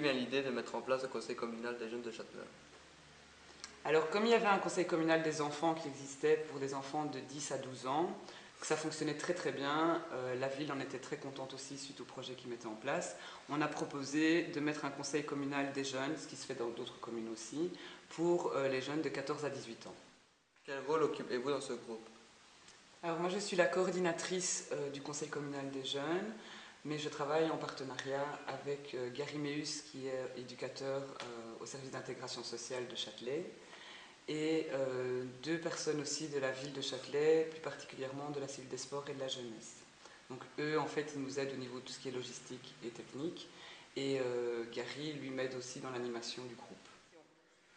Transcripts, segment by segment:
vient l'idée de mettre en place le conseil communal des jeunes de Châtelet? Alors, comme il y avait un conseil communal des enfants qui existait pour des enfants de 10 à 12 ans, que ça fonctionnait très très bien, la ville en était très contente aussi suite au projet qu'ils mettaient en place. On a proposé de mettre un conseil communal des jeunes, ce qui se fait dans d'autres communes aussi, pour les jeunes de 14 à 18 ans. Quel rôle occupez-vous dans ce groupe? Alors moi je suis la coordinatrice du conseil communal des jeunes, mais je travaille en partenariat avec Gary Meus qui est éducateur au service d'intégration sociale de Châtelet, et deux personnes aussi de la ville de Châtelet, plus particulièrement de la cellule des sports et de la jeunesse. Donc eux, en fait, ils nous aident au niveau de tout ce qui est logistique et technique, et Gary lui m'aide aussi dans l'animation du groupe.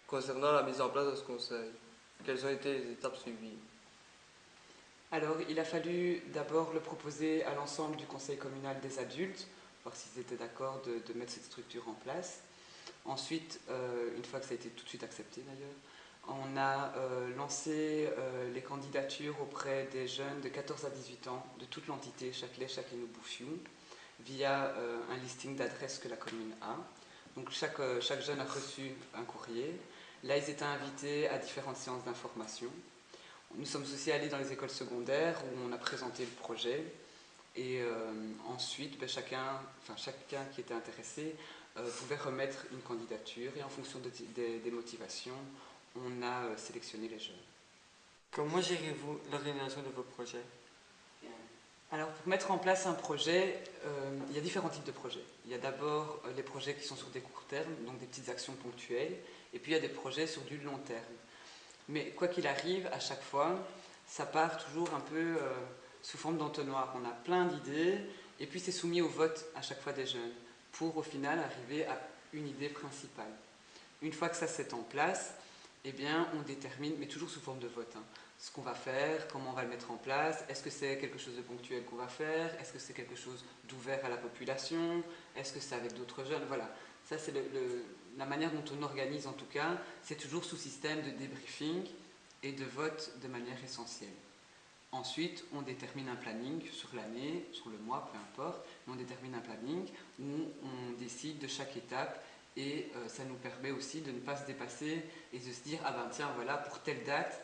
Concernant la mise en place de ce conseil, quelles ont été les étapes suivies? Alors, il a fallu d'abord le proposer à l'ensemble du conseil communal des adultes, voir s'ils étaient d'accord de mettre cette structure en place. Ensuite, une fois que ça a été tout de suite accepté d'ailleurs, on a lancé les candidatures auprès des jeunes de 14 à 18 ans de toute l'entité Châtelet, Châtellenie-Bouffiou, via un listing d'adresses que la commune a. Donc chaque jeune a reçu un courrier. Là, ils étaient invités à différentes séances d'information. Nous sommes aussi allés dans les écoles secondaires où on a présenté le projet. Et ensuite, chacun qui était intéressé pouvait remettre une candidature, et en fonction des motivations, on a sélectionné les jeunes. Comment gérez-vous l'organisation de vos projets? Alors, pour mettre en place un projet, il y a différents types de projets. Il y a d'abord les projets qui sont sur des courts termes, donc des petites actions ponctuelles, et puis il y a des projets sur du long terme. Mais quoi qu'il arrive, à chaque fois, ça part toujours un peu sous forme d'entonnoir. On a plein d'idées, et puis c'est soumis au vote à chaque fois des jeunes, pour au final arriver à une idée principale. Une fois que ça s'est en place, eh bien, on détermine, mais toujours sous forme de vote, ce qu'on va faire, comment on va le mettre en place, est-ce que c'est quelque chose de ponctuel qu'on va faire, est-ce que c'est quelque chose d'ouvert à la population, est-ce que c'est avec d'autres jeunes, voilà. Ça, c'est la manière dont on organise en tout cas, c'est toujours sous système de débriefing et de vote de manière essentielle. Ensuite, on détermine un planning sur l'année, sur le mois, peu importe, mais on détermine un planning où on décide de chaque étape, et ça nous permet aussi de ne pas se dépasser et de se dire ah ben tiens voilà, pour telle date,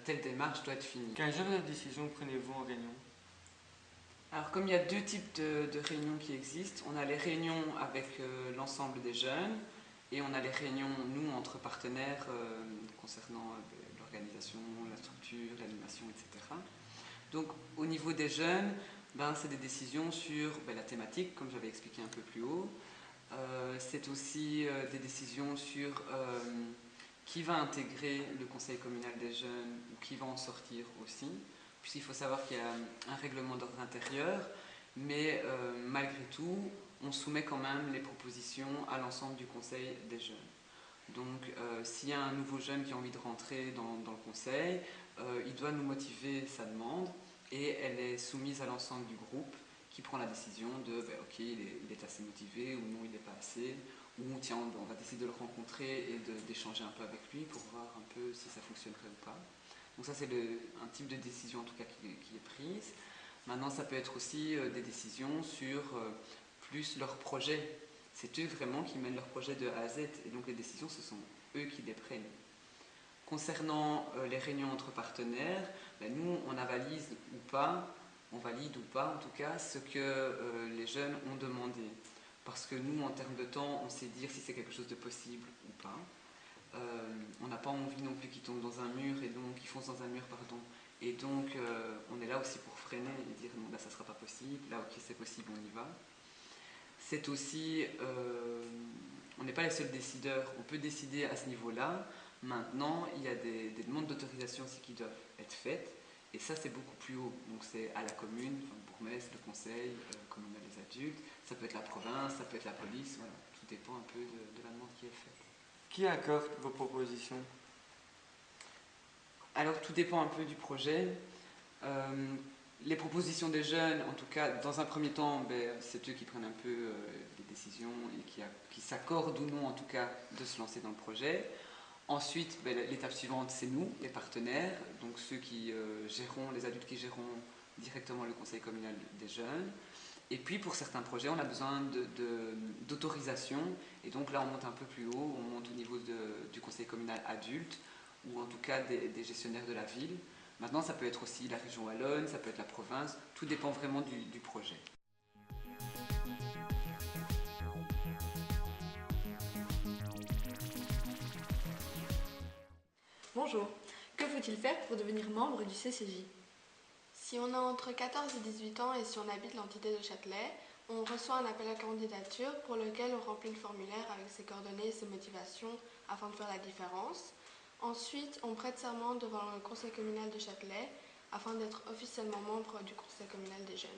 telle démarche doit être finie. Quel genre de décision prenez-vous en réunion? Alors comme il y a deux types de réunions qui existent, on a les réunions avec l'ensemble des jeunes, et on a les réunions, nous, entre partenaires concernant l'organisation, la structure, l'animation, etc. Donc au niveau des jeunes, c'est des décisions sur la thématique, comme j'avais expliqué un peu plus haut. C'est aussi des décisions sur qui va intégrer le conseil communal des jeunes ou qui va en sortir aussi, puisqu'il faut savoir qu'il y a un règlement d'ordre intérieur, mais malgré tout, on soumet quand même les propositions à l'ensemble du conseil des jeunes. Donc s'il y a un nouveau jeune qui a envie de rentrer dans le conseil, il doit nous motiver sa demande, et elle est soumise à l'ensemble du groupe qui prend la décision de ok, il est assez motivé, ou non, il n'est pas assez, ou tiens, on va décider de le rencontrer et d'échanger un peu avec lui pour voir un peu si ça fonctionnerait ou pas. Donc ça, c'est un type de décision en tout cas qui est prise. Maintenant, ça peut être aussi des décisions sur plus leur projet. C'est eux vraiment qui mènent leur projet de A à Z, et donc les décisions, ce sont eux qui les prennent. Concernant les réunions entre partenaires, nous, on avalise ou pas, on valide ou pas en tout cas, ce que les jeunes ont demandé. Parce que nous, en termes de temps, on sait dire si c'est quelque chose de possible ou pas. On n'a pas envie non plus qu'ils tombent dans un mur, et donc qu'ils foncent dans un mur, pardon. Et donc, on est là aussi pour freiner et dire non, là, ça ne sera pas possible, là, ok, c'est possible, on y va. C'est aussi, on n'est pas les seuls décideurs, on peut décider à ce niveau-là. Maintenant, il y a des demandes d'autorisation aussi qui doivent être faites, et ça, c'est beaucoup plus haut. Donc, c'est à la commune, enfin, le bourgmestre, le conseil, comme on a les adultes, ça peut être la province, ça peut être la police, voilà. Tout dépend un peu de la demande qui est faite. Qui accorde vos propositions? Alors, tout dépend un peu du projet. Les propositions des jeunes, en tout cas, dans un premier temps, c'est eux qui prennent un peu les décisions et qui s'accordent ou non, en tout cas, de se lancer dans le projet. Ensuite, l'étape suivante, c'est nous, les partenaires, donc ceux qui géreront, les adultes qui géreront directement le conseil communal des jeunes. Et puis pour certains projets, on a besoin d'autorisation. Et donc là, on monte un peu plus haut, on monte au niveau du conseil communal adulte, ou en tout cas des gestionnaires de la ville. Maintenant, ça peut être aussi la région wallonne, ça peut être la province, tout dépend vraiment du projet. Bonjour, que faut-il faire pour devenir membre du CCJ? Si on a entre 14 et 18 ans et si on habite l'entité de Châtelet, on reçoit un appel à candidature pour lequel on remplit le formulaire avec ses coordonnées et ses motivations afin de faire la différence. Ensuite, on prête serment devant le conseil communal de Châtelet afin d'être officiellement membre du conseil communal des jeunes.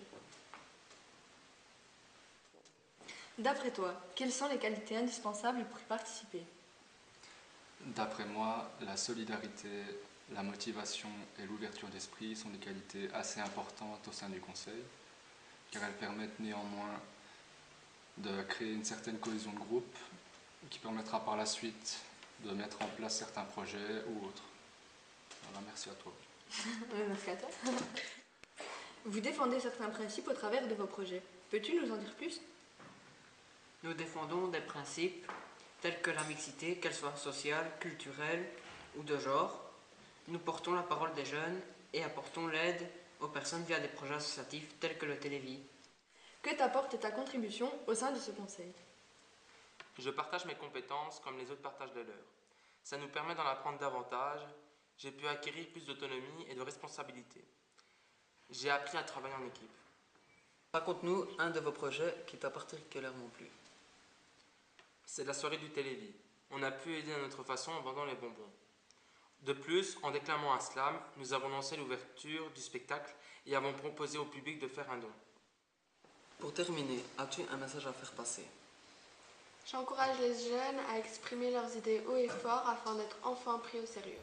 D'après toi, quelles sont les qualités indispensables pour y participer? D'après moi, la solidarité, la motivation et l'ouverture d'esprit sont des qualités assez importantes au sein du Conseil, car elles permettent néanmoins de créer une certaine cohésion de groupe qui permettra par la suite de mettre en place certains projets ou autres. Voilà, merci à toi. Merci à toi. Vous défendez certains principes au travers de vos projets. Peux-tu nous en dire plus? Nous défendons des principes tels que la mixité, qu'elle soit sociale, culturelle ou de genre. Nous portons la parole des jeunes et apportons l'aide aux personnes via des projets associatifs tels que le Télévis. Que t'apporte ta contribution au sein de ce conseil? Je partage mes compétences comme les autres partagent les leurs. Ça nous permet d'en apprendre davantage. J'ai pu acquérir plus d'autonomie et de responsabilité. J'ai appris à travailler en équipe. Raconte-nous un de vos projets qui t'a particulièrement plu. C'est la soirée du Télévis. On a pu aider à notre façon en vendant les bonbons. De plus, en déclamant un slam, nous avons lancé l'ouverture du spectacle et avons proposé au public de faire un don. Pour terminer, as-tu un message à faire passer? J'encourage les jeunes à exprimer leurs idées haut et fort afin d'être enfin pris au sérieux.